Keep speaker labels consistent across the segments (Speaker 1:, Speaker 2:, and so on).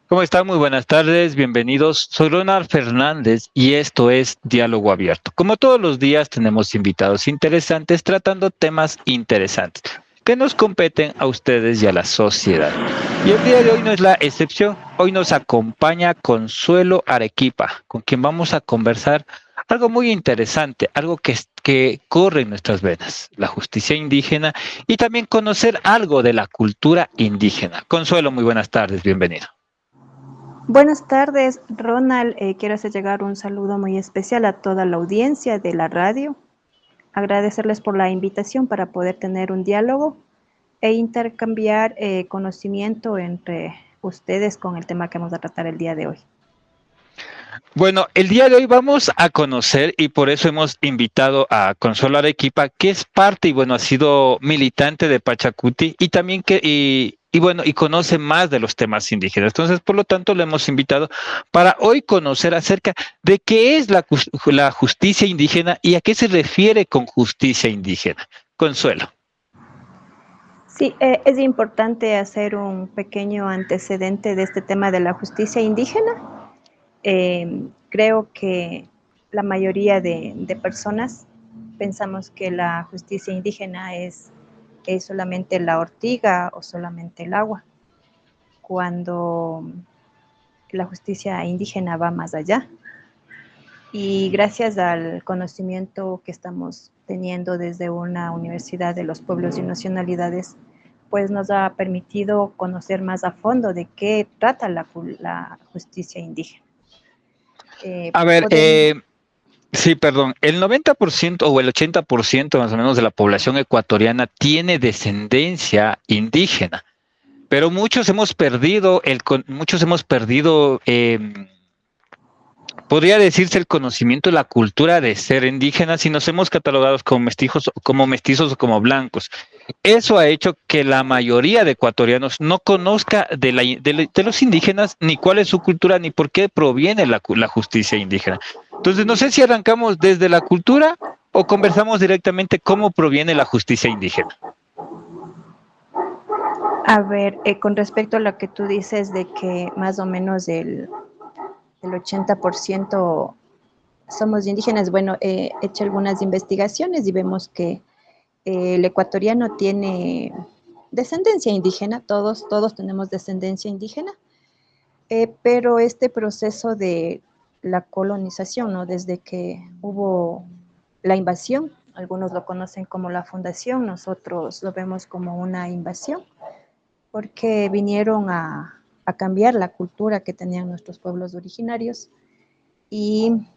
Speaker 1: ¿Cómo están? Muy buenas tardes, bienvenidos. Soy Ronald Fernández y esto es Diálogo Abierto. Como todos los días tenemos invitados interesantes tratando temas interesantes que nos competen a ustedes y a la sociedad. Y el día de hoy no es la excepción. Hoy nos acompaña Consuelo Arequipa, con quien vamos a conversar algo muy interesante, algo que corre en nuestras venas, la justicia indígena y también conocer algo de la cultura indígena. Consuelo, muy buenas tardes, bienvenido.
Speaker 2: Buenas tardes, Ronald. Quiero hacer llegar un saludo muy especial a toda la audiencia de la radio. Agradecerles por la invitación para poder tener un diálogo e intercambiar conocimiento entre ustedes con el tema que vamos a tratar el día de hoy.
Speaker 1: Bueno, el día de hoy vamos a conocer y por eso hemos invitado a Consuelo Arequipa, que es parte y bueno, ha sido militante de Pachacuti y también bueno, y conoce más de los temas indígenas. Entonces, por lo tanto, le hemos invitado para hoy conocer acerca de qué es la justicia indígena y a qué se refiere con justicia indígena. Consuelo.
Speaker 2: Sí, es importante hacer un pequeño antecedente de este tema de la justicia indígena. Creo que la mayoría de personas pensamos que la justicia indígena es solamente la ortiga o solamente el agua, cuando la justicia indígena va más allá. Y gracias al conocimiento que estamos teniendo desde una universidad de los pueblos y nacionalidades, pues nos ha permitido conocer más a fondo de qué trata la justicia indígena.
Speaker 1: A ver,
Speaker 2: Podemos,
Speaker 1: sí, perdón, el 90% o el 80% más o menos de la población ecuatoriana tiene descendencia indígena. Pero muchos hemos perdido, podría decirse el conocimiento, la cultura de ser indígenas y nos hemos catalogado como mestizos o como blancos. Eso ha hecho que la mayoría de ecuatorianos no conozca de los indígenas ni cuál es su cultura ni por qué proviene la justicia indígena. Entonces, no sé si arrancamos desde la cultura o conversamos directamente cómo proviene la justicia indígena.
Speaker 2: a ver, con respecto a lo que tú dices de que más o menos el 80% somos indígenas, bueno, he hecho algunas investigaciones y vemos que el ecuatoriano tiene descendencia indígena, todos tenemos descendencia indígena, pero este proceso de la colonización, ¿no? Desde que hubo la invasión, algunos lo conocen como la fundación, nosotros lo vemos como una invasión, porque vinieron a cambiar la cultura que tenían nuestros pueblos originarios y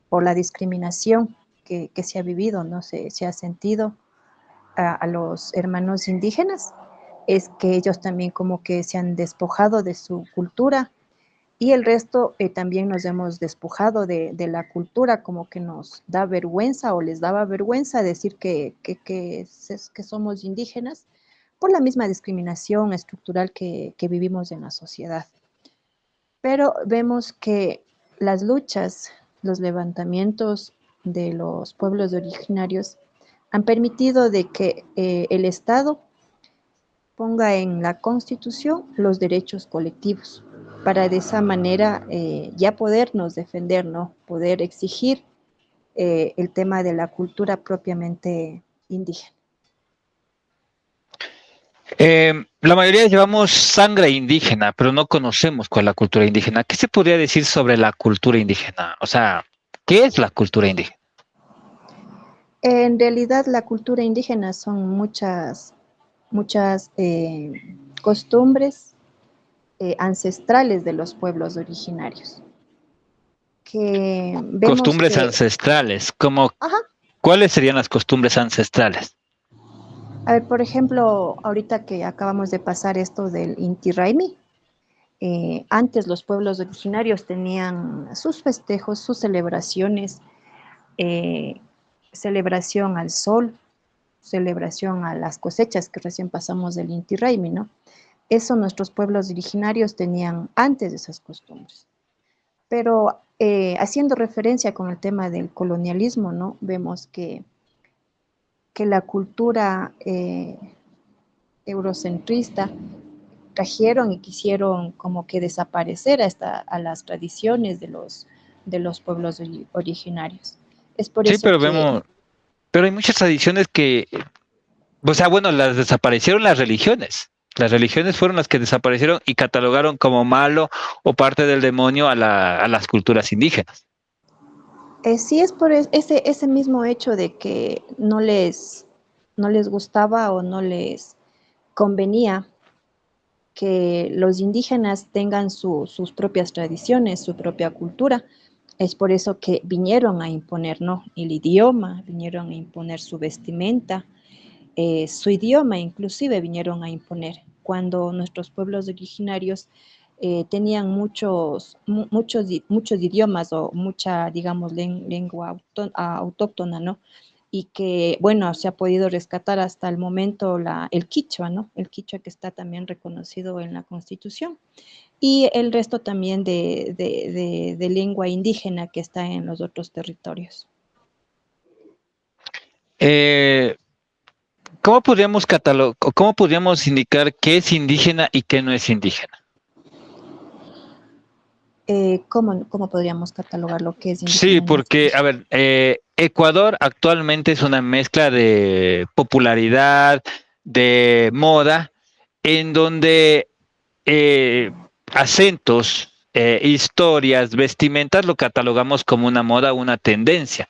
Speaker 2: por la discriminación que se ha vivido, ¿no? Se ha sentido a los hermanos indígenas, es que ellos también como que se han despojado de su cultura y el resto también nos hemos despojado de la cultura, como que nos da vergüenza o les daba vergüenza decir que somos indígenas por la misma discriminación estructural que vivimos en la sociedad. Pero vemos que las luchas, los levantamientos de los pueblos originarios han permitido de que el Estado ponga en la Constitución los derechos colectivos para de esa manera ya podernos defender, ¿no? Poder exigir el tema de la cultura propiamente indígena.
Speaker 1: La mayoría llevamos sangre indígena, pero no conocemos cuál es la cultura indígena. ¿Qué se podría decir sobre la cultura indígena? O sea, ¿qué es la cultura indígena?
Speaker 2: En realidad la cultura indígena son muchas costumbres ancestrales de los pueblos originarios, que vemos
Speaker 1: Costumbres
Speaker 2: que,
Speaker 1: ancestrales, como
Speaker 2: ajá,
Speaker 1: ¿cuáles serían las costumbres ancestrales?
Speaker 2: a ver, por ejemplo, ahorita que acabamos de pasar esto del Inti Raymi, antes los pueblos originarios tenían sus festejos, sus celebraciones, eh, celebración al sol, celebración a las cosechas que recién pasamos del Inti Raymi, ¿no? Eso nuestros pueblos originarios tenían antes de esas costumbres. Pero haciendo referencia con el tema del colonialismo, ¿no? Vemos que la cultura eurocentrista trajeron y quisieron como que desaparecer a las tradiciones de los pueblos originarios. Es por
Speaker 1: Sí,
Speaker 2: eso
Speaker 1: pero
Speaker 2: que
Speaker 1: vemos, pero hay muchas tradiciones que, o sea, bueno, las desaparecieron las religiones. Las religiones fueron las que desaparecieron y catalogaron como malo o parte del demonio a las culturas indígenas.
Speaker 2: sí es por ese mismo hecho de que no les gustaba o no les convenía que los indígenas tengan sus propias tradiciones, su propia cultura. Es por eso que vinieron a imponer, ¿no? El idioma, vinieron a imponer su vestimenta, su idioma inclusive vinieron a imponer. Cuando nuestros pueblos originarios tenían muchos idiomas o mucha, digamos, lengua autóctona, ¿no? Y que, bueno, se ha podido rescatar hasta el momento el quichua, ¿no? El quichua que está también reconocido en la Constitución. Y el resto también de lengua indígena que está en los otros territorios.
Speaker 1: Eh, cómo podríamos indicar qué es indígena y qué no es indígena?
Speaker 2: ¿Cómo podríamos catalogar lo que es
Speaker 1: Sí,
Speaker 2: indígena y no es
Speaker 1: porque, a
Speaker 2: indígena?
Speaker 1: ver, Ecuador actualmente es una mezcla de popularidad, de moda, en donde eh, acentos, historias, vestimentas lo catalogamos como una moda, una tendencia.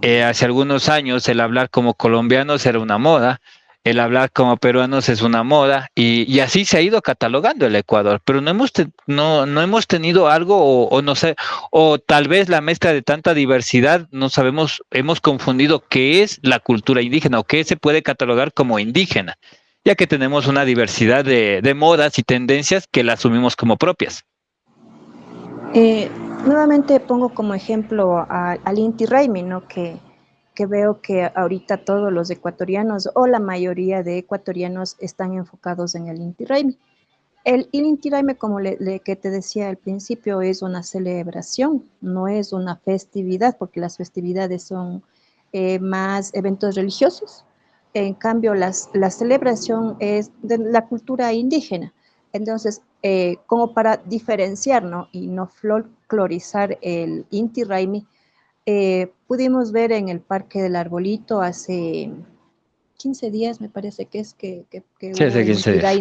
Speaker 1: Hace algunos años el hablar como colombianos era una moda, el hablar como peruanos es una moda y así se ha ido catalogando el Ecuador, pero no hemos tenido algo o no sé, o tal vez la mezcla de tanta diversidad, no sabemos, hemos confundido qué es la cultura indígena o qué se puede catalogar como indígena, ya que tenemos una diversidad de modas y tendencias que la asumimos como propias.
Speaker 2: Eh, Nuevamente pongo como ejemplo al Inti Raymi, ¿no? Que veo que ahorita todos los ecuatorianos o la mayoría de ecuatorianos están enfocados en el Inti Raymi. El Inti Raymi, como que te decía al principio, es una celebración, no es una festividad, porque las festividades son más eventos religiosos. En cambio, la celebración es de la cultura indígena. Entonces, como para diferenciar, ¿no? Y no folclorizar el Inti Raymi, pudimos ver en el Parque del Arbolito hace 15 días, me parece que es que
Speaker 1: Sí,
Speaker 2: hubo
Speaker 1: hace 15 días.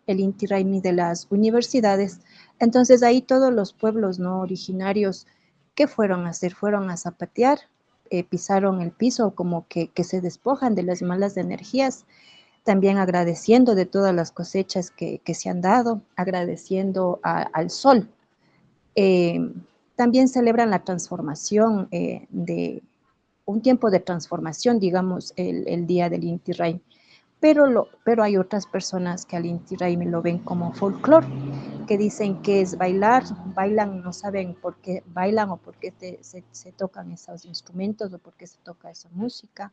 Speaker 2: el Inti Raymi de las universidades. Entonces ahí todos los pueblos no originarios, ¿qué fueron a hacer? Fueron a zapatear, pisaron el piso, como que se despojan de las malas energías, también agradeciendo de todas las cosechas que se han dado, agradeciendo al sol. Eh, También celebran la transformación de un tiempo de transformación, digamos, el día del Inti Raymi. Pero hay otras personas que al Inti Raymi lo ven como folclore, que dicen que es bailar, bailan, no saben por qué bailan o por qué se tocan esos instrumentos o por qué se toca esa música.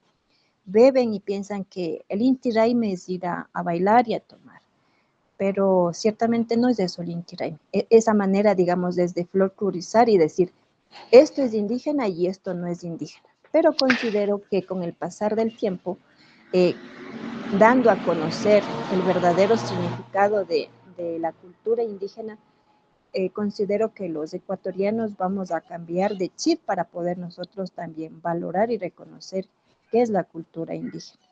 Speaker 2: Beben y piensan que el Inti Raymi es ir a bailar y a tomar, pero ciertamente no es eso el Inti Raymi. Esa manera, digamos, desde folclorizar y decir, esto es indígena y esto no es indígena. Pero considero que con el pasar del tiempo, eh, dando a conocer el verdadero significado de la cultura indígena, considero que los ecuatorianos vamos a cambiar de chip para poder nosotros también valorar y reconocer qué es la cultura indígena.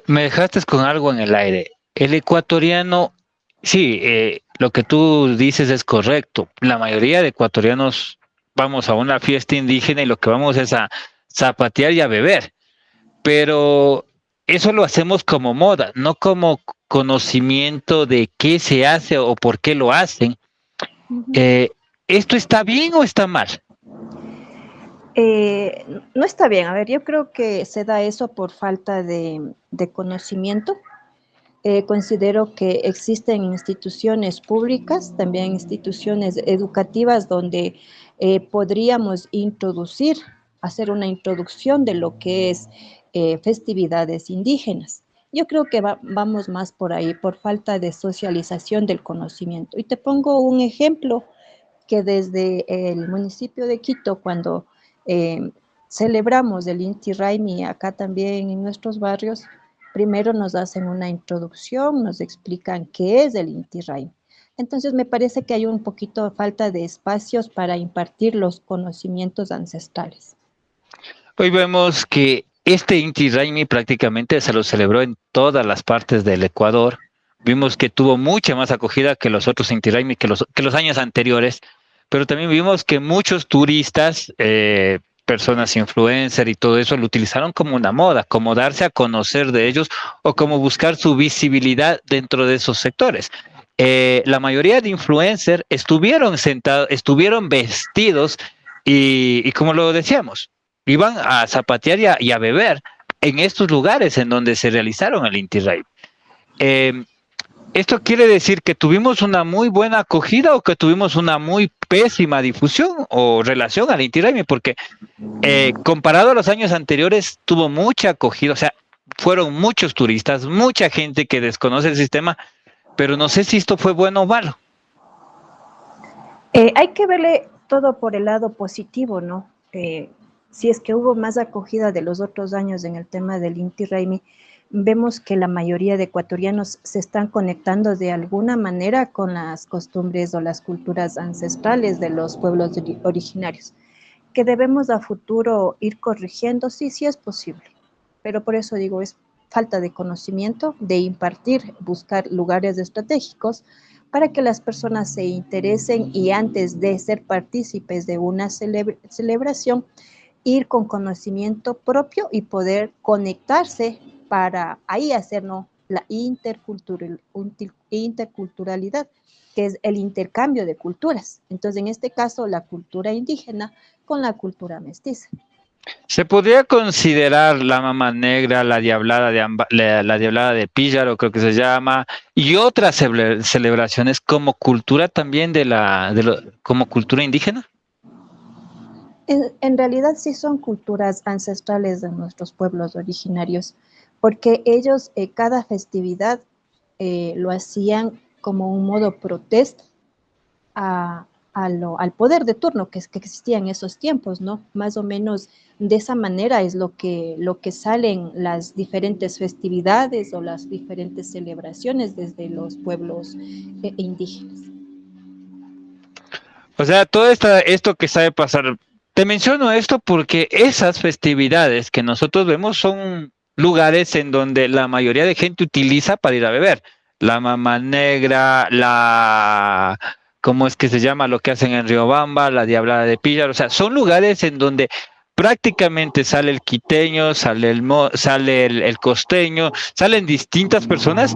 Speaker 1: Me dejaste con algo en el aire. El ecuatoriano, sí, lo que tú dices es correcto. La mayoría de ecuatorianos vamos a una fiesta indígena y lo que vamos es a zapatear y a beber, pero eso lo hacemos como moda, no como conocimiento de qué se hace o por qué lo hacen.
Speaker 2: Uh -huh.
Speaker 1: Eh, ¿Esto está bien o está mal?
Speaker 2: No está bien, a ver, yo creo que se da eso por falta de conocimiento. Considero que existen instituciones públicas, también instituciones educativas donde podríamos introducir, hacer una introducción de lo que es festividades indígenas. Yo creo que vamos más por ahí, por falta de socialización del conocimiento. Y te pongo un ejemplo que desde el municipio de Quito, cuando eh, celebramos el Inti Raymi acá también en nuestros barrios, primero nos hacen una introducción, nos explican qué es el Inti Raymi. Entonces me parece que hay un poquito de falta de espacios para impartir los conocimientos ancestrales.
Speaker 1: Hoy vemos que este Inti Raymi prácticamente se lo celebró en todas las partes del Ecuador. Vimos que tuvo mucha más acogida que los otros Inti Raymi, que los años anteriores, pero también vimos que muchos turistas, personas influencer y todo eso lo utilizaron como una moda, como darse a conocer de ellos o como buscar su visibilidad dentro de esos sectores. La mayoría de influencers estuvieron sentados, estuvieron vestidos y como lo decíamos, iban a zapatear y a beber en estos lugares en donde se realizaron el Inti Raymi. Eh, ¿Esto quiere decir que tuvimos una muy buena acogida o que tuvimos una muy pésima difusión o relación al Inti Raymi? Porque comparado a los años anteriores, tuvo mucha acogida, o sea, fueron muchos turistas, mucha gente que desconoce el sistema, pero no sé si esto fue bueno o malo.
Speaker 2: Hay que verle todo por el lado positivo, ¿no? Si es que hubo más acogida de los otros años en el tema del Inti Raymi, vemos que la mayoría de ecuatorianos se están conectando de alguna manera con las costumbres o las culturas ancestrales de los pueblos originarios, que debemos a futuro ir corrigiendo, sí, sí es posible, pero por eso digo, es falta de conocimiento, de impartir, buscar lugares estratégicos para que las personas se interesen y antes de ser partícipes de una celebración, ir con conocimiento propio y poder conectarse para ahí hacernos la interculturalidad, que es el intercambio de culturas. Entonces, en este caso, la cultura indígena con la cultura mestiza.
Speaker 1: ¿Se podría considerar la Mama Negra, la Diablada la Diablada de Píllaro, creo que se llama, y otras celebraciones como cultura también como cultura indígena?
Speaker 2: En realidad sí son culturas ancestrales de nuestros pueblos originarios, porque ellos cada festividad lo hacían como un modo protesta al poder de turno que existía en esos tiempos, ¿no? Más o menos de esa manera es lo que salen las diferentes festividades o las diferentes celebraciones desde los pueblos indígenas.
Speaker 1: O sea, esto que sabe pasar, te menciono esto porque esas festividades que nosotros vemos son lugares en donde la mayoría de gente utiliza para ir a beber. La Mama Negra, ¿cómo es que se llama lo que hacen en Riobamba? La Diablada de Pillar, o sea, son lugares en donde prácticamente sale el quiteño, sale el costeño, salen distintas personas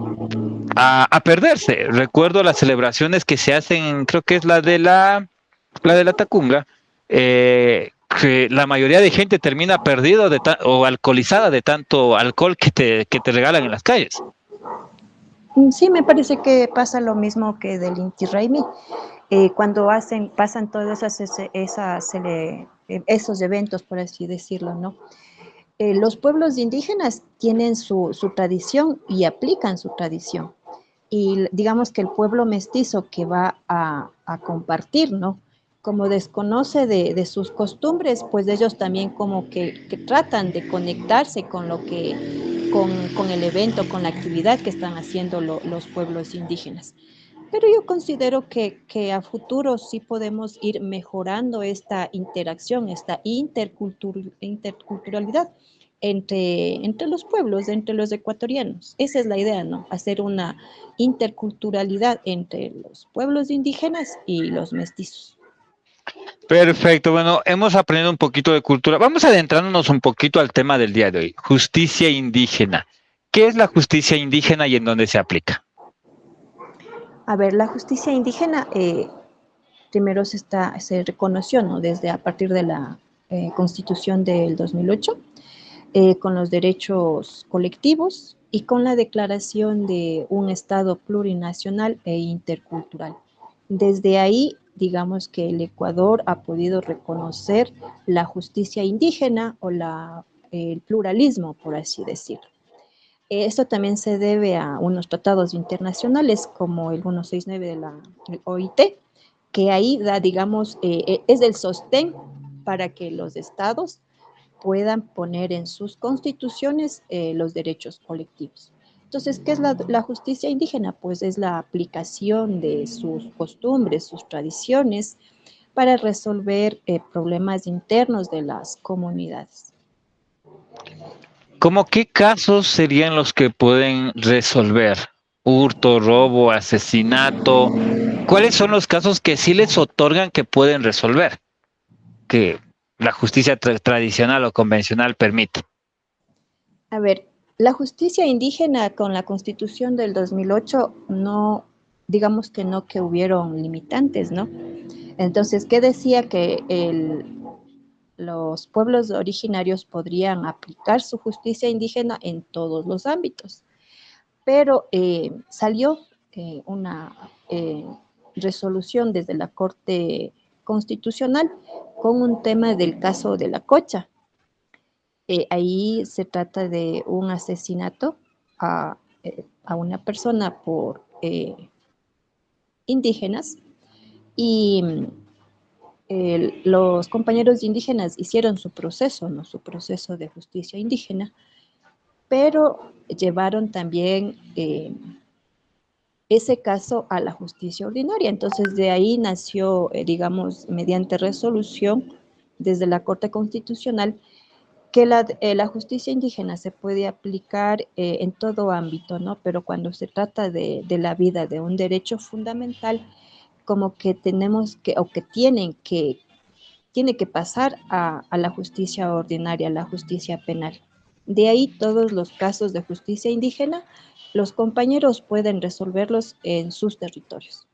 Speaker 1: a perderse. Recuerdo las celebraciones que se hacen, creo que es la de la Tacunga, que la mayoría de gente termina perdido o alcoholizada de tanto alcohol que te regalan en las calles.
Speaker 2: Sí, me parece que pasa lo mismo que del Inti Raymi. Cuando pasan todos esos eventos, por así decirlo, ¿no? Los pueblos indígenas tienen su tradición y aplican su tradición. Y digamos que el pueblo mestizo que va a compartir, ¿no? Como desconoce de sus costumbres, pues ellos también como que tratan de conectarse con con el evento, con la actividad que están haciendo los pueblos indígenas. Pero yo considero que a futuro sí podemos ir mejorando esta interacción, esta interculturalidad entre los pueblos, entre los ecuatorianos. Esa es la idea, ¿no? Hacer una interculturalidad entre los pueblos indígenas y los mestizos.
Speaker 1: Perfecto, bueno, hemos aprendido un poquito de cultura. Vamos adentrándonos un poquito al tema del día de hoy, justicia indígena. ¿Qué es la justicia indígena y en dónde se aplica?
Speaker 2: A ver, la justicia indígena primero se reconoció, ¿no? Desde a partir de la Constitución del 2008, con los derechos colectivos y con la declaración de un Estado plurinacional e intercultural. Desde ahí, digamos que el Ecuador ha podido reconocer la justicia indígena o el pluralismo, por así decirlo. Esto también se debe a unos tratados internacionales como el 169 de la OIT, que ahí da, digamos, es el sostén para que los estados puedan poner en sus constituciones los derechos colectivos. Entonces, ¿qué es la justicia indígena? Pues es la aplicación de sus costumbres, sus tradiciones, para resolver problemas internos de las comunidades.
Speaker 1: ¿Cómo qué casos serían los que pueden resolver? Hurto, robo, asesinato. ¿Cuáles son los casos que sí les otorgan que pueden resolver? Que la justicia tradicional o convencional permite.
Speaker 2: A ver, la justicia indígena con la Constitución del 2008 no, digamos que no que hubieron limitantes, ¿no? Entonces, ¿qué decía? Que los pueblos originarios podrían aplicar su justicia indígena en todos los ámbitos, pero salió una resolución desde la Corte Constitucional con un tema del caso de la Cocha. Ahí se trata de un asesinato a una persona por indígenas y los compañeros indígenas hicieron su proceso, ¿no? Su proceso de justicia indígena, pero llevaron también ese caso a la justicia ordinaria. Entonces, de ahí nació, digamos, mediante resolución desde la Corte Constitucional, que la justicia indígena se puede aplicar en todo ámbito, ¿no? Pero cuando se trata de la vida, de un derecho fundamental, como que tenemos que, o que tiene que pasar a la justicia ordinaria, a la justicia penal. De ahí todos los casos de justicia indígena, los compañeros pueden resolverlos en sus territorios.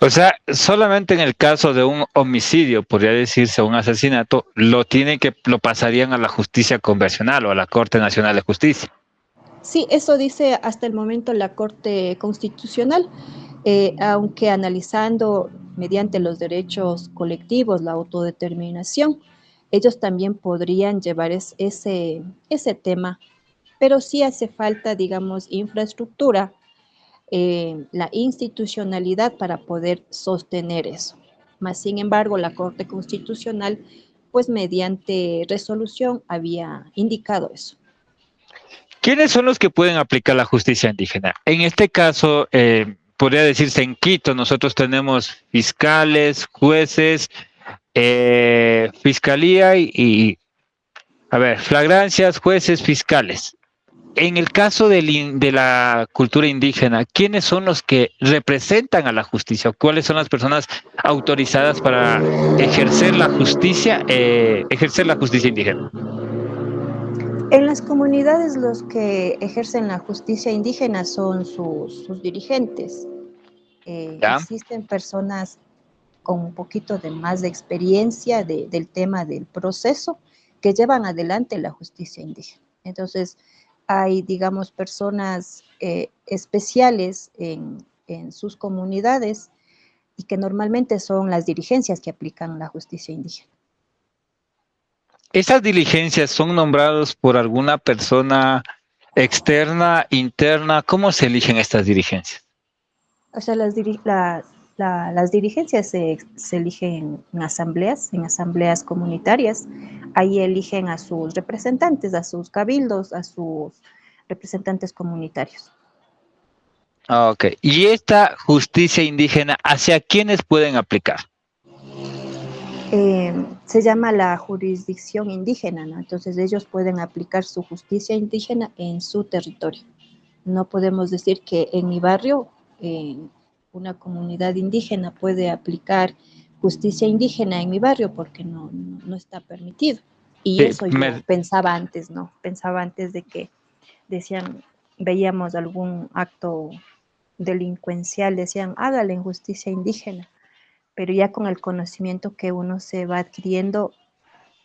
Speaker 1: O sea, solamente en el caso de un homicidio, podría decirse un asesinato, lo pasarían a la justicia convencional o a la Corte Nacional de Justicia.
Speaker 2: Sí, eso dice hasta el momento la Corte Constitucional, aunque analizando mediante los derechos colectivos la autodeterminación, ellos también podrían llevar ese tema, pero sí hace falta, digamos, infraestructura, la institucionalidad para poder sostener eso. Más sin embargo, la Corte Constitucional, pues mediante resolución había indicado eso.
Speaker 1: ¿Quiénes son los que pueden aplicar la justicia indígena? En este caso, podría decirse en Quito, nosotros tenemos fiscales, jueces, fiscalía a ver, flagrancias, jueces, fiscales. En el caso de la cultura indígena, ¿quiénes son los que representan a la justicia? ¿Cuáles son las personas autorizadas para ejercer la justicia indígena?
Speaker 2: En las comunidades los que ejercen la justicia indígena son sus dirigentes.
Speaker 1: ¿Ya?
Speaker 2: Existen personas con un poquito de más de experiencia del tema del proceso que llevan adelante la justicia indígena. Entonces, hay, digamos, personas especiales en sus comunidades y que normalmente son las dirigencias que aplican la justicia indígena.
Speaker 1: ¿Esas diligencias son nombradas por alguna persona externa, interna? ¿Cómo se eligen estas dirigencias?
Speaker 2: O sea, las dirigencias se eligen en asambleas comunitarias. Ahí eligen a sus representantes, a sus cabildos, a sus representantes comunitarios.
Speaker 1: Ok. ¿Y esta justicia indígena hacia quiénes pueden aplicar?
Speaker 2: Se llama la jurisdicción indígena, ¿no? Entonces ellos pueden aplicar su justicia indígena en su territorio. No podemos decir que en mi barrio una comunidad indígena puede aplicar justicia indígena en mi barrio porque no está permitido. Y
Speaker 1: Sí,
Speaker 2: eso yo pensaba antes, ¿no? Pensaba antes de que decían, veíamos algún acto delincuencial, decían, hágale en justicia indígena, pero ya con el conocimiento que uno se va adquiriendo,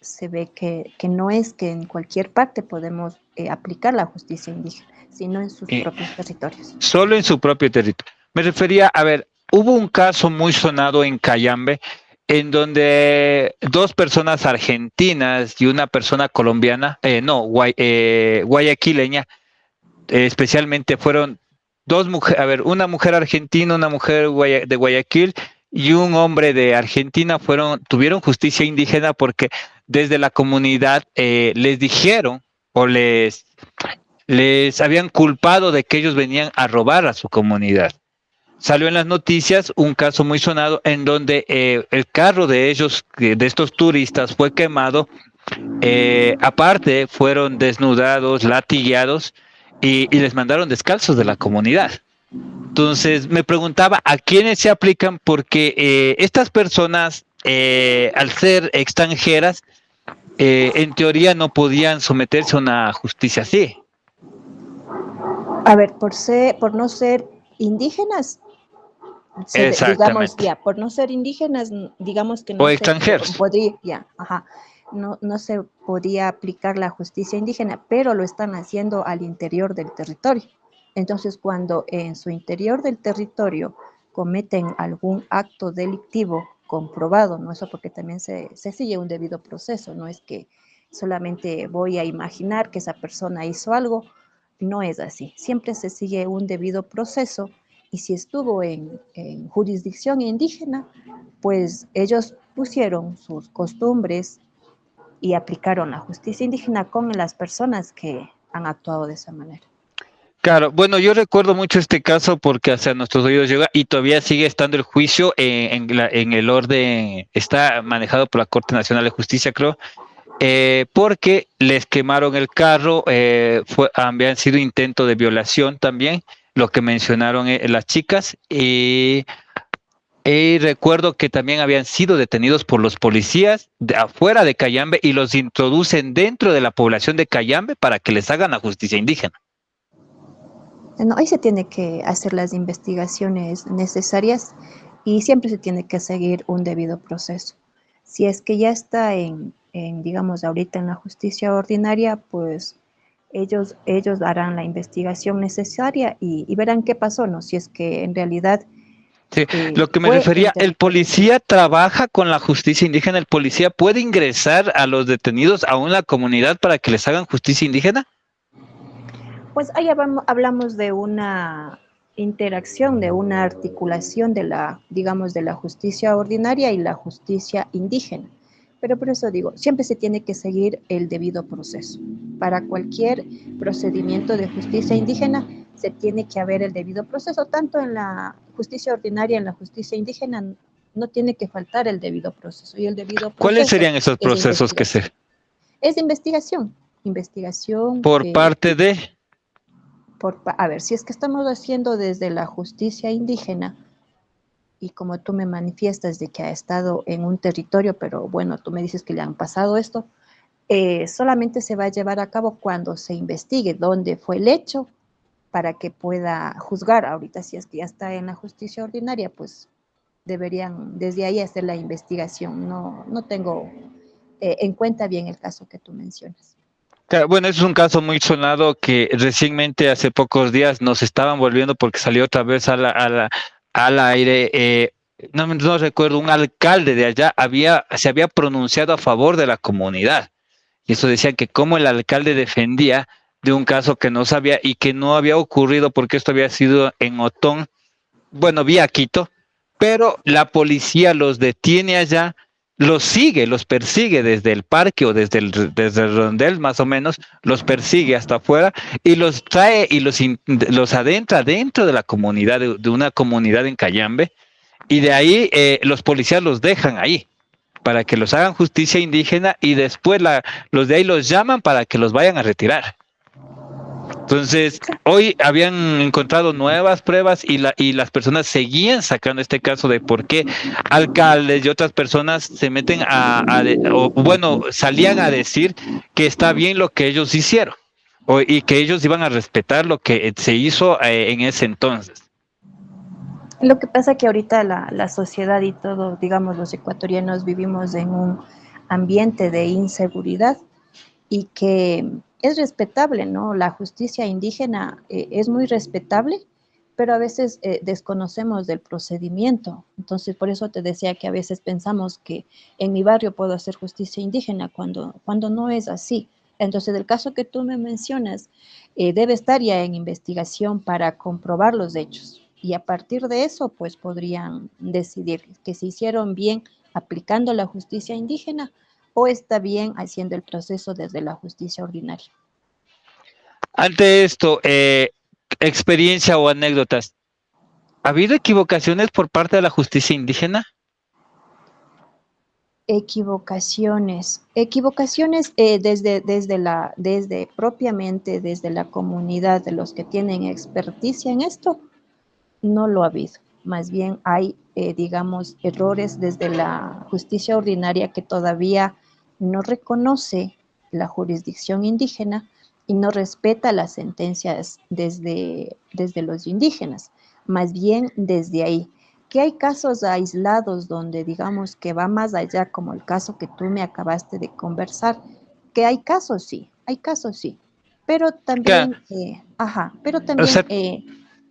Speaker 2: se ve que no es que en cualquier parte podemos aplicar la justicia indígena, sino en sus propios territorios.
Speaker 1: Solo en su propio territorio. Me refería, a ver, hubo un caso muy sonado en Cayambe en donde dos personas argentinas y una persona colombiana, guayaquileña, especialmente fueron dos mujeres, a ver, una mujer argentina, una mujer de Guayaquil y un hombre de Argentina tuvieron justicia indígena porque desde la comunidad les dijeron o les habían culpado de que ellos venían a robar a su comunidad. Salió en las noticias un caso muy sonado en donde el carro de ellos, de estos turistas, fue quemado. Aparte, fueron desnudados, latigueados y les mandaron descalzos de la comunidad. Entonces, me preguntaba a quiénes se aplican porque estas personas, al ser extranjeras, en teoría no podían someterse a una justicia así.
Speaker 2: A ver, por no ser indígenas, digamos,
Speaker 1: Exactamente.
Speaker 2: ya, por no ser indígenas, digamos que
Speaker 1: O
Speaker 2: no se
Speaker 1: extranjeros.
Speaker 2: podría, ya, ajá, no se podía aplicar la justicia indígena, pero lo están haciendo al interior del territorio. Entonces, cuando en su interior del territorio cometen algún acto delictivo comprobado, ¿no? Eso porque también se sigue un debido proceso, no es que solamente voy a imaginar que esa persona hizo algo, no es así, siempre se sigue un debido proceso y si estuvo en jurisdicción indígena, pues ellos pusieron sus costumbres y aplicaron la justicia indígena con las personas que han actuado de esa manera.
Speaker 1: Claro, bueno, yo recuerdo mucho este caso porque hacia nuestros oídos llega y todavía sigue estando el juicio en el orden, está manejado por la Corte Nacional de Justicia, creo, porque les quemaron el carro, habían sido intento de violación también, lo que mencionaron las chicas, y recuerdo que también habían sido detenidos por los policías de afuera de Cayambe y los introducen dentro de la población de Cayambe para que les hagan la justicia indígena.
Speaker 2: No, ahí se tiene que hacer las investigaciones necesarias y siempre se tiene que seguir un debido proceso. Si es que ya está digamos, ahorita en la justicia ordinaria, pues ellos harán la investigación necesaria y verán qué pasó, ¿no? Si es que en realidad
Speaker 1: Sí, lo que me
Speaker 2: fue en
Speaker 1: refería, el
Speaker 2: territorio.
Speaker 1: policía trabaja con la justicia indígena, el policía puede ingresar a los detenidos a una comunidad para que les hagan justicia indígena.
Speaker 2: Pues ahí hablamos de una interacción, de una articulación de la, digamos, de la justicia ordinaria y la justicia indígena. Pero por eso digo, siempre se tiene que seguir el debido proceso. Para cualquier procedimiento de justicia indígena se tiene que haber el debido proceso, tanto en la justicia ordinaria, en la justicia indígena, no tiene que faltar el debido proceso. Y el debido
Speaker 1: ¿Cuáles
Speaker 2: proceso
Speaker 1: serían esos
Speaker 2: es de
Speaker 1: procesos que se
Speaker 2: investigación. Es de investigación. Investigación,
Speaker 1: por parte de?
Speaker 2: a ver, si es que estamos haciendo desde la justicia indígena y como tú me manifiestas de que ha estado en un territorio, pero bueno, tú me dices que le han pasado esto, solamente se va a llevar a cabo cuando se investigue dónde fue el hecho para que pueda juzgar. Ahorita si es que ya está en la justicia ordinaria, pues deberían desde ahí hacer la investigación. No tengo en cuenta bien el caso que tú mencionas.
Speaker 1: Claro, bueno, es un caso muy sonado que recientemente, hace pocos días, nos estaban volviendo porque salió otra vez al aire. No recuerdo, un alcalde de allá se había pronunciado a favor de la comunidad. Y eso decía que como el alcalde defendía de un caso que no sabía y que no había ocurrido porque esto había sido en Otón, bueno, vía Quito, pero la policía los detiene allá, los sigue, los persigue desde el parque o desde el rondel más o menos, los persigue hasta afuera y los trae y los adentra dentro de la comunidad, de una comunidad en Cayambe, y de ahí los policías los dejan ahí para que los hagan justicia indígena y después los de ahí los llaman para que los vayan a retirar. Entonces, hoy habían encontrado nuevas pruebas y las personas seguían sacando este caso de por qué alcaldes y otras personas se meten o bueno, salían a decir que está bien lo que ellos hicieron y que ellos iban a respetar lo que se hizo en ese entonces.
Speaker 2: Lo que pasa que ahorita la sociedad y todo, digamos, los ecuatorianos vivimos en un ambiente de inseguridad y que es respetable, ¿no? La justicia indígena es muy respetable, pero a veces desconocemos del procedimiento. Entonces, por eso te decía que a veces pensamos que en mi barrio puedo hacer justicia indígena cuando no es así. Entonces, el caso que tú me mencionas debe estar ya en investigación para comprobar los hechos. Y a partir de eso, pues podrían decidir que se hicieron bien aplicando la justicia indígena o está bien haciendo el proceso desde la justicia ordinaria.
Speaker 1: Ante esto, experiencia o anécdotas, ¿ha habido equivocaciones por parte de la justicia indígena?
Speaker 2: Equivocaciones desde propiamente desde la comunidad de los que tienen experticia en esto, no lo ha habido. Más bien hay, digamos, errores desde la justicia ordinaria que todavía no reconoce la jurisdicción indígena y no respeta las sentencias desde los indígenas, más bien desde ahí. Que hay casos aislados donde digamos que va más allá, como el caso que tú me acabaste de conversar, que hay casos sí, pero
Speaker 1: Claro,
Speaker 2: también, pero
Speaker 1: o
Speaker 2: también
Speaker 1: sea,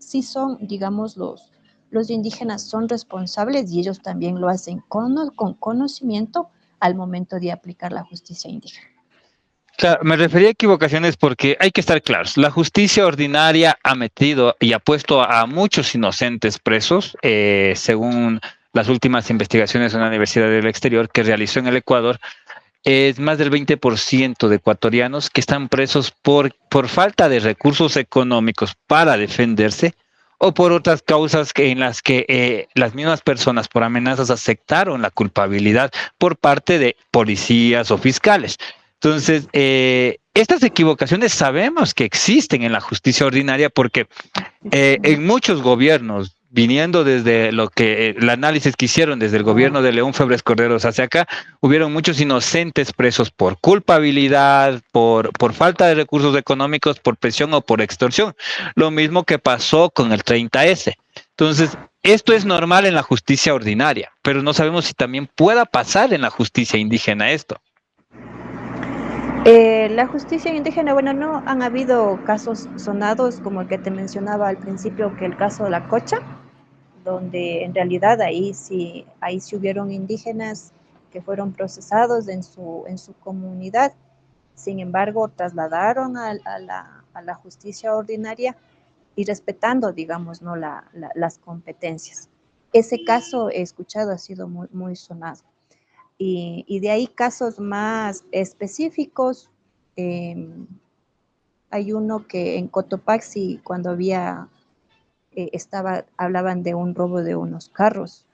Speaker 2: sí son, digamos, los indígenas son responsables y ellos también lo hacen con conocimiento al momento de aplicar la justicia indígena.
Speaker 1: claro, me refería a equivocaciones porque hay que estar claros. La justicia ordinaria ha metido y ha puesto a muchos inocentes presos, según las últimas investigaciones de una universidad del exterior que realizó en el Ecuador. Es más del 20% de ecuatorianos que están presos por falta de recursos económicos para defenderse o por otras causas en las que las mismas personas por amenazas aceptaron la culpabilidad por parte de policías o fiscales. Entonces, estas equivocaciones sabemos que existen en la justicia ordinaria porque en muchos gobiernos, viniendo desde lo que el análisis que hicieron desde el gobierno de León Febres Corderos hacia acá, hubieron muchos inocentes presos por culpabilidad, por falta de recursos económicos, por presión o por extorsión. Lo mismo que pasó con el 30S. Entonces, esto es normal en la justicia ordinaria, pero no sabemos si también pueda pasar en la justicia indígena esto.
Speaker 2: La justicia indígena, bueno, no han habido casos sonados como el que te mencionaba al principio, que el caso de la Cocha, donde en realidad ahí sí hubieron indígenas que fueron procesados en su comunidad. Sin embargo, trasladaron a la justicia ordinaria y respetando, digamos, ¿no? Las competencias. Ese caso he escuchado, ha sido muy, muy sonado. Y de ahí casos más específicos. eh, Hay uno que en Cotopaxi, cuando hablaban de un robo de unos carros,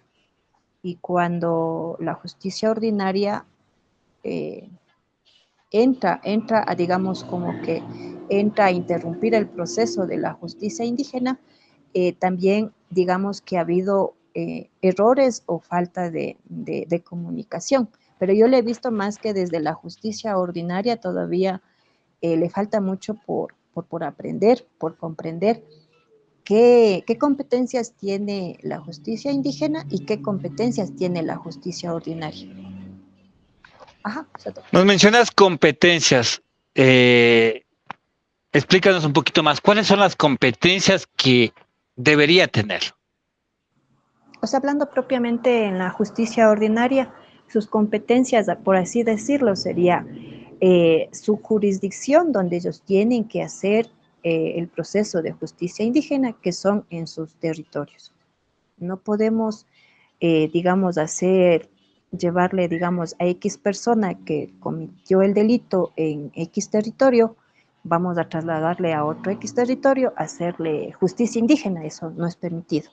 Speaker 2: y cuando la justicia ordinaria eh, entra a, digamos, como que entra a interrumpir el proceso de la justicia indígena, también digamos que ha habido errores o falta de comunicación. Pero yo le he visto más que desde la justicia ordinaria todavía le falta mucho por aprender, por comprender qué competencias tiene la justicia indígena y qué competencias tiene la justicia ordinaria. Ajá, Soto.
Speaker 1: Nos mencionas competencias. Eh, Explícanos un poquito más. ¿Cuáles son las competencias que debería tener?
Speaker 2: O sea, hablando propiamente en la justicia ordinaria, sus competencias, por así decirlo, sería su jurisdicción donde ellos tienen que hacer el proceso de justicia indígena, que son en sus territorios. No podemos, digamos, llevarle, digamos, a X persona que cometió el delito en X territorio, vamos a trasladarle a otro X territorio, a hacerle justicia indígena, eso no es permitido.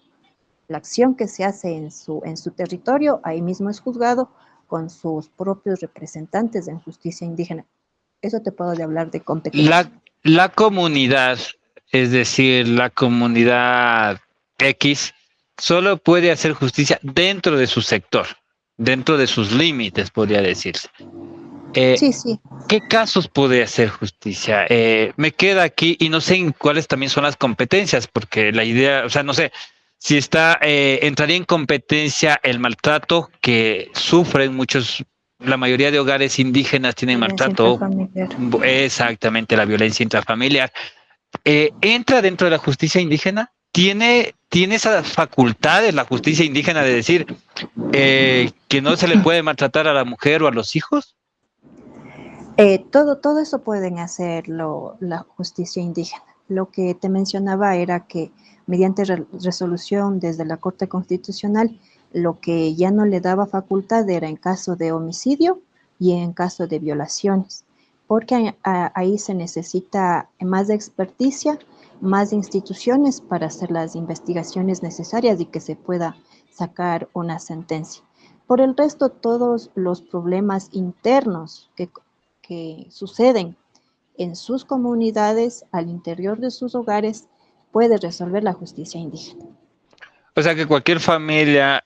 Speaker 2: La acción que se hace en su territorio, ahí mismo es juzgado con sus propios representantes en justicia indígena. Eso te puedo hablar de competencia.
Speaker 1: La comunidad, es decir, la comunidad X, solo puede hacer justicia dentro de su sector, dentro de sus límites, podría decirse. Eh,
Speaker 2: Sí, sí.
Speaker 1: ¿Qué casos puede hacer justicia? Me queda aquí y no sé en cuáles también son las competencias, porque la idea, o sea, no sé si entraría en competencia el maltrato que sufren muchos, la mayoría de hogares indígenas tienen
Speaker 2: Violencia
Speaker 1: maltrato,
Speaker 2: intrafamiliar.
Speaker 1: exactamente la violencia intrafamiliar. ¿Entra dentro de la justicia indígena? ¿Tiene esas facultades la justicia indígena de decir que no se le puede maltratar a la mujer o a los hijos?
Speaker 2: Todo eso pueden hacerlo la justicia indígena. Lo que te mencionaba era que mediante resolución desde la Corte Constitucional, lo que ya no le daba facultad era en caso de homicidio, y en caso de violaciones, porque ahí se necesita más experticia, más instituciones para hacer las investigaciones necesarias y que se pueda sacar una sentencia. Por el resto, todos los problemas internos que suceden en sus comunidades, al interior de sus hogares, puede resolver la justicia indígena.
Speaker 1: O sea que cualquier familia,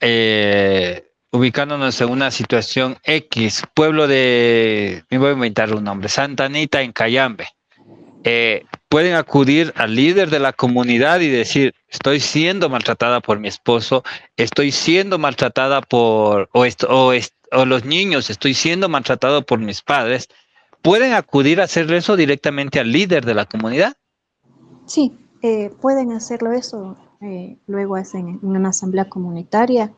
Speaker 1: ubicándonos en una situación X, pueblo de, me voy a inventar un nombre, Santa Anita en Cayambe, pueden acudir al líder de la comunidad y decir, estoy siendo maltratada por mi esposo, estoy siendo maltratada o los niños, estoy siendo maltratado por mis padres. ¿Pueden acudir a hacer eso directamente al líder de la comunidad?
Speaker 2: Sí, pueden hacerlo eso. Luego hacen una asamblea comunitaria,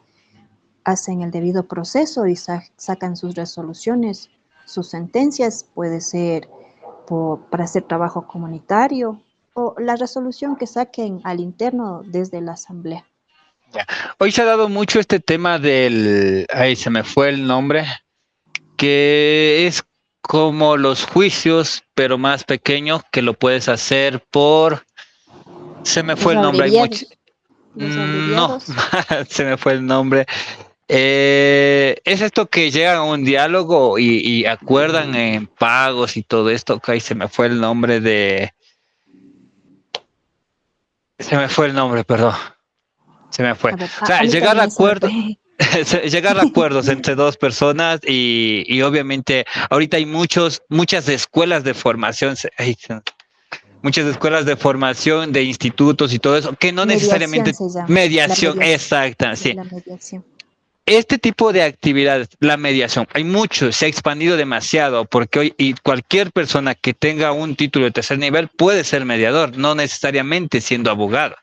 Speaker 2: hacen el debido proceso y sacan sus resoluciones, sus sentencias. Puede ser para hacer trabajo comunitario o la resolución que saquen al interno desde la asamblea.
Speaker 1: Ya. Hoy se ha dado mucho este tema ahí se me fue el nombre, que es como los juicios, pero más pequeño, que lo puedes hacer se me fue
Speaker 2: Los
Speaker 1: el nombre, hay mucho,
Speaker 2: abreviados, los
Speaker 1: no,
Speaker 2: abreviados.
Speaker 1: se me fue el nombre. Es esto que llegan a un diálogo y acuerdan en pagos y todo esto, que ahí se me fue el nombre se me fue el nombre, perdón, se me fue.
Speaker 2: A ver,
Speaker 1: O sea,
Speaker 2: a mí
Speaker 1: llegar a
Speaker 2: también se me
Speaker 1: acuerdos,
Speaker 2: fue.
Speaker 1: llegar a acuerdos entre dos personas y obviamente ahorita hay muchas escuelas de formación, muchas escuelas de formación de institutos y todo eso, que no
Speaker 2: Mediación
Speaker 1: necesariamente
Speaker 2: se llama,
Speaker 1: mediación exacta, sí.
Speaker 2: la mediación.
Speaker 1: Este tipo de actividades, la mediación, hay mucho, se ha expandido demasiado porque hoy y cualquier persona que tenga un título de tercer nivel puede ser mediador, no necesariamente siendo abogado.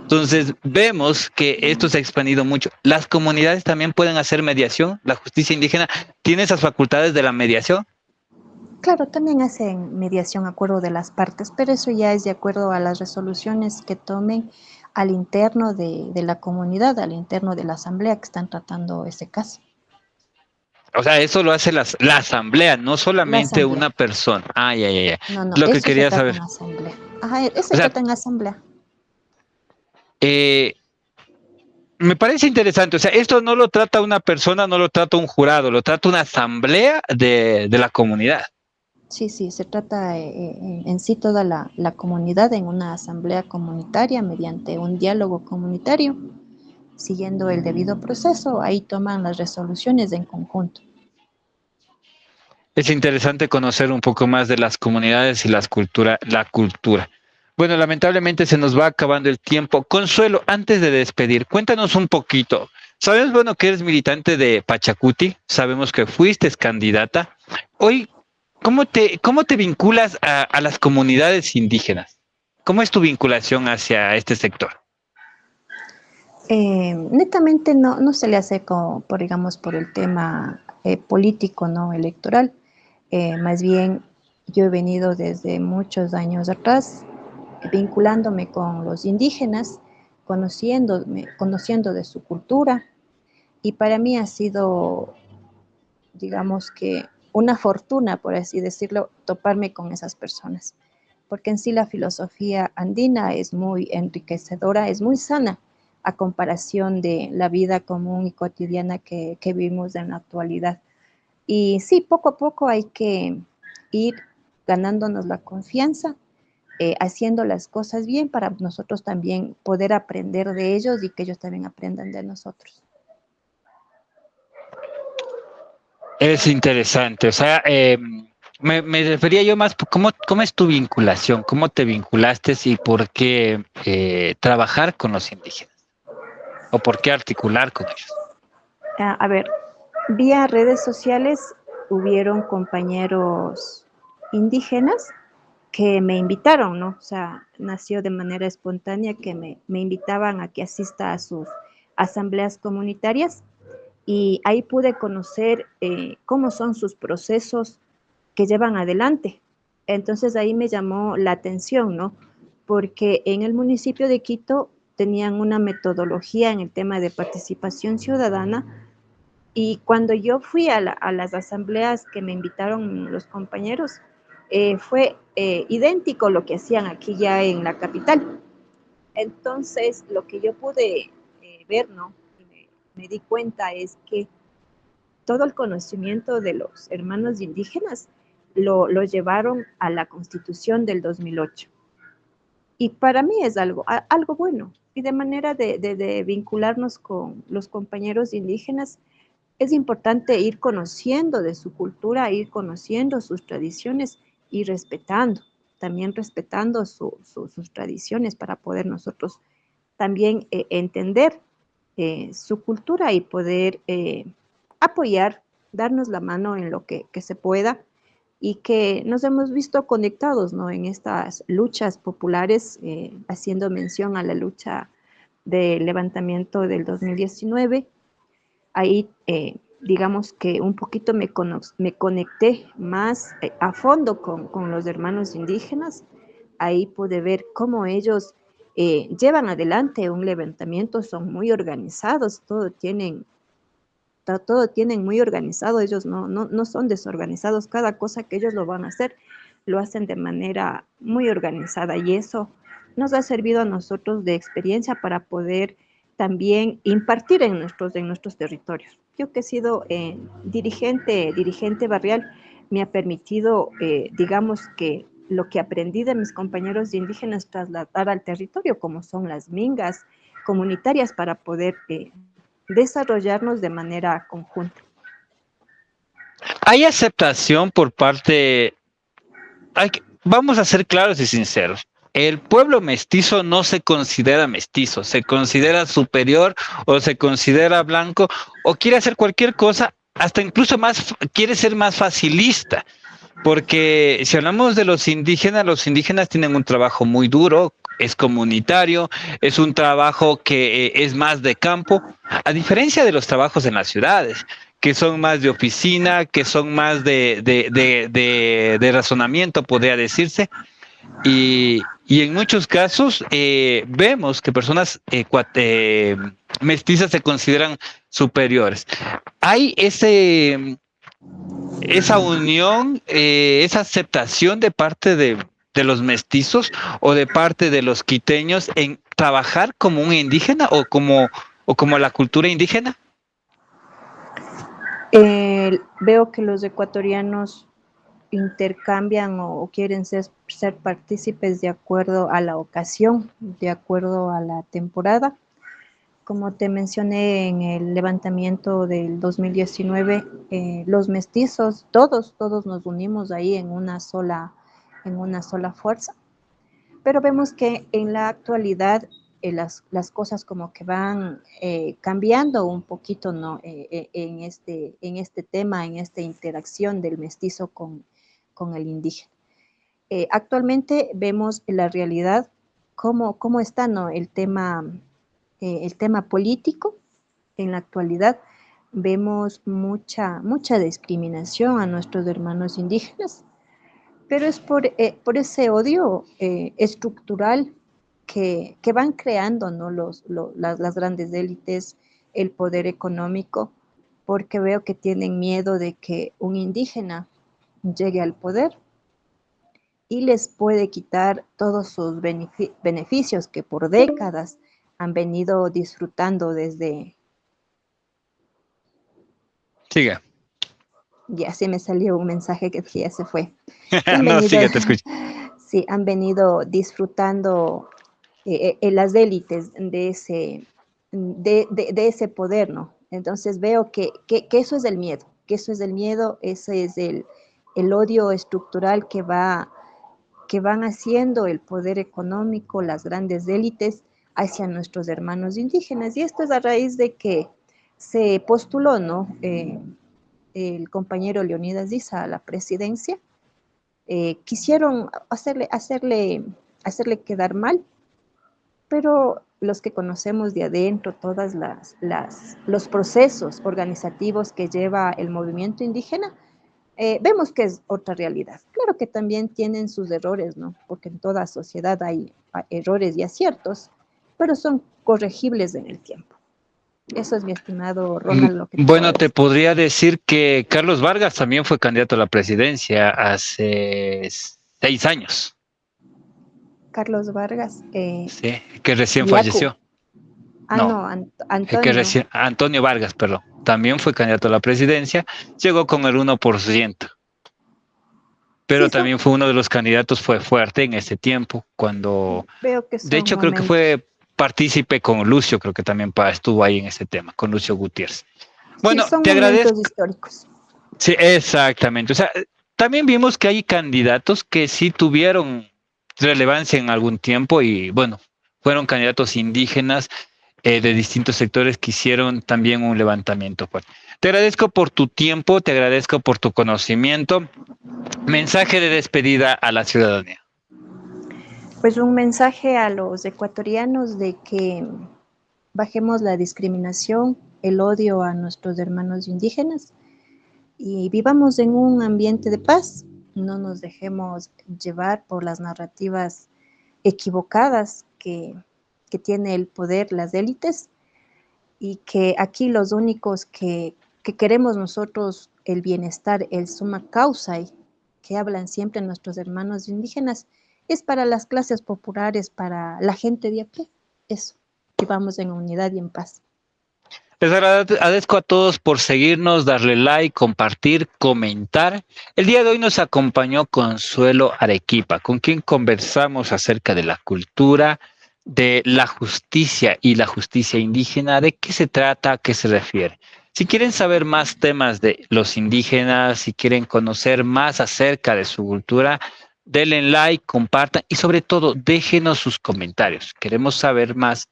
Speaker 1: Entonces, vemos que esto se ha expandido mucho. Las comunidades también pueden hacer mediación. La justicia indígena tiene esas facultades de la mediación.
Speaker 2: Claro, también hacen mediación, acuerdo de las partes, pero eso ya es de acuerdo a las resoluciones que tomen al interno de la comunidad, al interno de la asamblea que están tratando ese caso.
Speaker 1: O sea, eso lo hace la asamblea, no
Speaker 2: La
Speaker 1: solamente
Speaker 2: asamblea.
Speaker 1: una persona. Ah, ya, ya, ya.
Speaker 2: No, no,
Speaker 1: Lo que
Speaker 2: eso se
Speaker 1: quería
Speaker 2: trata
Speaker 1: saber.
Speaker 2: en asamblea. Ajá, eso
Speaker 1: O
Speaker 2: se
Speaker 1: sea,
Speaker 2: trata en asamblea.
Speaker 1: eh, me parece interesante. O sea, esto no lo trata una persona, no lo trata un jurado, lo trata una asamblea de la comunidad.
Speaker 2: Sí, sí, se trata en sí toda la comunidad en una asamblea comunitaria mediante un diálogo comunitario, siguiendo el debido proceso, ahí toman las resoluciones en conjunto.
Speaker 1: Es interesante conocer un poco más de las comunidades y la cultura. Bueno, lamentablemente se nos va acabando el tiempo. Consuelo, antes de despedir, cuéntanos un poquito. Sabemos, bueno, que eres militante de Pachacuti, sabemos que fuiste candidata. Hoy, cómo te vinculas a las comunidades indígenas? ¿Cómo es tu vinculación hacia este sector?
Speaker 2: Netamente no se le hace como, digamos, por el tema político, no electoral. Más bien, yo he venido desde muchos años atrás vinculándome con los indígenas, conociendo de su cultura, y para mí ha sido, digamos que, una fortuna, por así decirlo, toparme con esas personas, porque en sí la filosofía andina es muy enriquecedora, es muy sana a comparación de la vida común y cotidiana que vivimos en la actualidad. Y sí, poco a poco hay que ir ganándonos la confianza, haciendo las cosas bien para nosotros también poder aprender de ellos y que ellos también aprendan de nosotros.
Speaker 1: Es interesante, o sea, me refería yo más, cómo es tu vinculación? ¿Cómo te vinculaste y por qué trabajar con los indígenas? ¿O por qué articular con ellos?
Speaker 2: A ver, vía redes sociales hubieron compañeros indígenas que me invitaron, ¿no? O sea, nació de manera espontánea que me invitaban a que asista a sus asambleas comunitarias y ahí pude conocer cómo son sus procesos que llevan adelante. Entonces ahí me llamó la atención, ¿no? Porque en el municipio de Quito tenían una metodología en el tema de participación ciudadana Y cuando yo fui a las asambleas que me invitaron los compañeros, fue idéntico lo que hacían aquí ya en la capital. Entonces, lo que yo pude ver, ¿no? Y me di cuenta es que todo el conocimiento de los hermanos indígenas lo llevaron a la Constitución del 2008. Y para mí es algo bueno. Y de manera de vincularnos con los compañeros indígenas, es importante ir conociendo de su cultura, ir conociendo sus tradiciones y respetando, también respetando sus tradiciones para poder nosotros también entender su cultura y poder apoyar, darnos la mano en lo que se pueda y que nos hemos visto conectados, ¿no? En estas luchas populares, haciendo mención a la lucha del levantamiento del 2019. Ahí, digamos que un poquito me conecté más a fondo con los hermanos indígenas. Ahí pude ver cómo ellos llevan adelante un levantamiento, son muy organizados, todo tienen muy organizado, ellos no son desorganizados, cada cosa que ellos lo van a hacer, lo hacen de manera muy organizada y eso nos ha servido a nosotros de experiencia para poder también impartir en nuestros territorios. Yo que he sido dirigente barrial, me ha permitido, digamos que lo que aprendí de mis compañeros indígenas trasladar al territorio, como son las mingas comunitarias, para poder desarrollarnos de manera conjunta.
Speaker 1: Hay aceptación por parte, vamos a ser claros y sinceros. El pueblo mestizo no se considera mestizo, se considera superior o se considera blanco o quiere hacer cualquier cosa, hasta incluso más, quiere ser más facilista. Porque si hablamos de los indígenas tienen un trabajo muy duro, es comunitario, es un trabajo que es más de campo, a diferencia de los trabajos en las ciudades, que son más de oficina, que son más de razonamiento, podría decirse. Y en muchos casos vemos que personas mestizas se consideran superiores. Hay esa unión, esa aceptación de parte de los mestizos o de parte de los quiteños en trabajar como un indígena o como la cultura indígena?
Speaker 2: Veo que los ecuatorianos intercambian o quieren ser partícipes de acuerdo a la ocasión, de acuerdo a la temporada. Como te mencioné en el levantamiento del 2019, los mestizos, todos nos unimos ahí en una sola fuerza. Pero vemos que en la actualidad las cosas como que van cambiando un poquito, ¿no? En este tema, en esta interacción del mestizo con el indígena. Actualmente vemos la realidad, cómo está, ¿no? El tema político en la actualidad. Vemos mucha discriminación a nuestros hermanos indígenas, pero es por ese odio estructural que van creando, ¿no? Las grandes élites, el poder económico, porque veo que tienen miedo de que un indígena llegue al poder y les puede quitar todos sus beneficios que por décadas han venido disfrutando desde...
Speaker 1: Siga.
Speaker 2: Ya se me salió un mensaje que ya se fue. Que han
Speaker 1: No,
Speaker 2: venido,
Speaker 1: sigue, te escucho.
Speaker 2: sí, han venido disfrutando en las élites de ese poder, ¿no? Entonces veo que eso es el miedo, que eso es el miedo, ese es el odio estructural que van haciendo el poder económico, las grandes élites hacia nuestros hermanos indígenas. Y esto es a raíz de que se postuló, ¿no? El compañero Leonidas Diza a la presidencia. Quisieron hacerle quedar mal, pero los que conocemos de adentro todas los procesos organizativos que lleva el movimiento indígena, vemos que es otra realidad. Claro que también tienen sus errores, ¿no? Porque en toda sociedad hay errores y aciertos, pero son corregibles en el tiempo. Eso es, mi estimado Ronald, lo que te puedo
Speaker 1: Bueno, te
Speaker 2: decir.
Speaker 1: podría decir que Carlos Vargas también fue candidato a la presidencia hace 6 años,
Speaker 2: Carlos Vargas,
Speaker 1: sí, que recién
Speaker 2: Yacu.
Speaker 1: falleció.
Speaker 2: Ah,
Speaker 1: No,
Speaker 2: no, Antonio.
Speaker 1: Antonio Vargas, perdón, también fue candidato a la presidencia, llegó con el 1%, pero
Speaker 2: Sí, son,
Speaker 1: también fue uno de los candidatos, fue fuerte en ese tiempo, cuando,
Speaker 2: veo que
Speaker 1: de
Speaker 2: son
Speaker 1: hecho creo que
Speaker 2: momentos.
Speaker 1: fue partícipe con Lucio, creo que también estuvo ahí en ese tema, con Lucio Gutiérrez.
Speaker 2: Sí,
Speaker 1: Bueno,
Speaker 2: son
Speaker 1: te agradezco.
Speaker 2: momentos históricos.
Speaker 1: Sí, exactamente. O sea, también vimos que hay candidatos que sí tuvieron relevancia en algún tiempo y bueno, fueron candidatos indígenas de distintos sectores que hicieron también un levantamiento fuerte. Te agradezco por tu tiempo, te agradezco por tu conocimiento. Mensaje de despedida a la ciudadanía.
Speaker 2: Pues un mensaje a los ecuatorianos de que bajemos la discriminación, el odio a nuestros hermanos indígenas y vivamos en un ambiente de paz. No nos dejemos llevar por las narrativas equivocadas que tiene el poder, las élites, y que aquí los únicos que queremos nosotros el bienestar, el suma causa, y que hablan siempre nuestros hermanos indígenas, es para las clases populares, para la gente de a pie. Eso, vivamos en unidad y en paz.
Speaker 1: Les agradezco a todos por seguirnos, darle like, compartir, comentar. El día de hoy nos acompañó Consuelo Arequipa, con quien conversamos acerca de la cultura, de la justicia y la justicia indígena, de qué se trata, a qué se refiere. Si quieren saber más temas de los indígenas, si quieren conocer más acerca de su cultura, denle like, compartan y sobre todo déjenos sus comentarios. Queremos saber más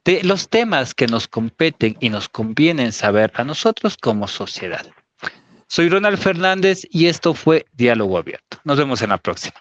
Speaker 1: de los temas que nos competen y nos convienen saber a nosotros como sociedad. Soy Ronald Fernández y esto fue Diálogo Abierto. Nos vemos en la próxima.